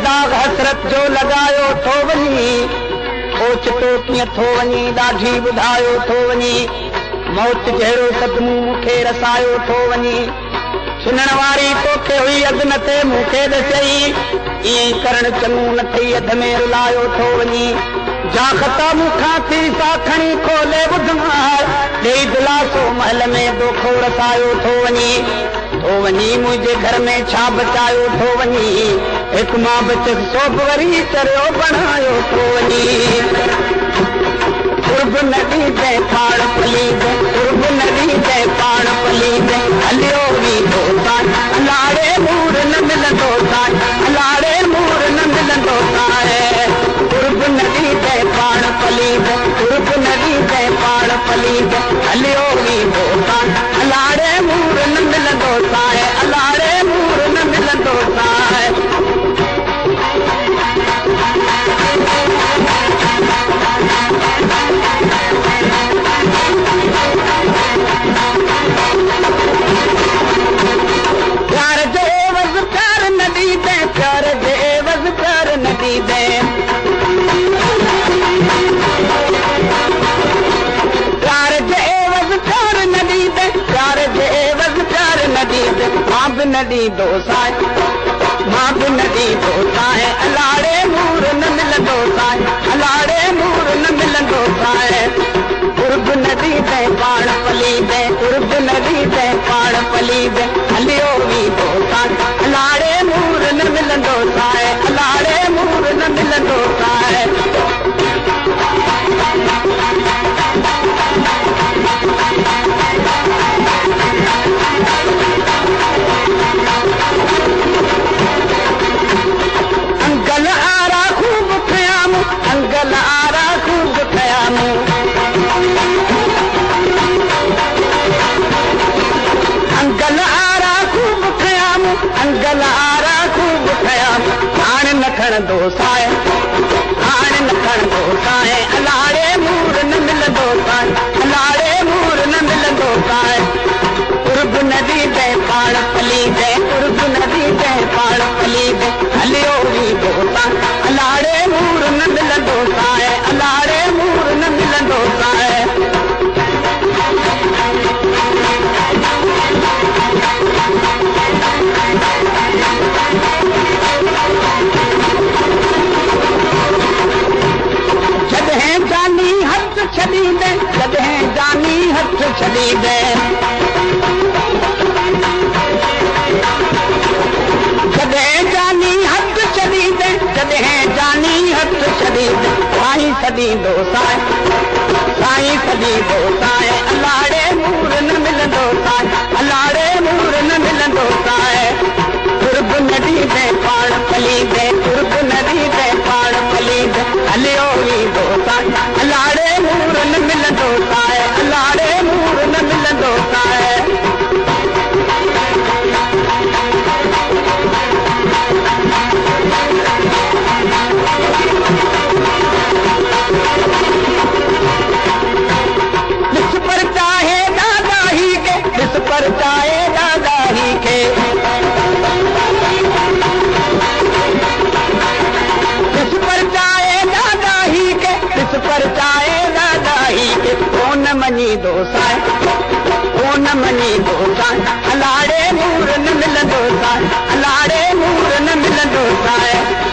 दाग हसरत जो लगायो थो वञी ओचितो कीअं थो वञी ॾाढी ॿुधायो थो वञी मौत जहिड़ो कदमू मूंखे रसायो थो वञी सुनण वारी तोखे हुई अधु न ते मूंखे ॾसई ईअं करणु चङो न थई अध में रुलायो थो वञी जा ख़ता मूंखां थी सा खणी खोले ॿुधमार ॾेई दिलासो महल में दोखो रसायो थो वञी मुंहिंजे घर में छा बचायो थो वञी हिकु मां बचस सोप वरी चरियो बणायो थो वञी कुर्ब नदी ते पाण पली दे कुर्ब नदी ते पाण पली दे हलियो वी दोस्तान अलाड़े मूर न मिलंदो साईं अलाड़े मूर न मिलंदो साईं कुर्ब नदी ते पाण पली दे कुर्ब नदी ते पाण पली दे हलियो वी दोस्तान अलाड़े मूर न मिलंदो साईं अलाड़े मूर न मिलंदो साईं प्यार जे एवज़ प्यार नदी दे प्यार जे एवज़ प्यार नदी दे प्यार जे एवज़ प्यार नदी दे प्यार जे एवज़ प्यार नदी दे मां भी नदी दो साईं मां भी नदी दो साईं अलाड़े मूर न मिलंदो साईं अलाड़े मूर न मिलंदो साईं कुर्ब नदी ते पाण पली दे कुर्ब नदी ते पाण पली दे हलियो वी दोस्तान अलाड़े मूर न मिलंदो साईं अलाड़े मूर न मिलंदो साईं अंगल आरा खूब खयामू अंगल आरा खूब खयामू अंगल आरा खूब खयामू अंगल आरा खूब खयामू हाण न खणंदो साईं हाण न खणंदो साईं अलाड़े मूर न मिलंदो साईं अलाड़े मूर न मिलंदो साईं कुर्ब नदी ते पाण पली दे कुर्ब नदी ते पाण पली दे हलियो वी दोस्तान अलाड़े मूर न मिलंदो साईं अलाड़े मूर न मिलंदो साईं जॾहिं जानी हथ छॾी दे जॾहिं जानी हथ छॾी दे जॾहिं जानी हथ छॾी दे जॾहिं जानी हथ छॾी दे साईं छॾींदो साईं साईं छॾींदो साईं अलाड़े मूर न मिलंदो साईं अलाड़े मूर न मिलंदो साईं कुर्ब नदी ते पाण पली दे कुर्ब नदी ते पाण पली दे हलियो वी दोस्तान अलाड़े मूर न मिलंदो साईं अलाड़े मूर न मिलंदो साईं पर चाहे दादा ही के इस पर चाहे दादा ही के इस पर चाहे दादा ही के इस पर चाहे दादा ही के कौन मनी दो साईं कौन मनी दो साईं अलाड़े मूर न मिलंदो साईं अलाड़े मूर न मिलंदो साईं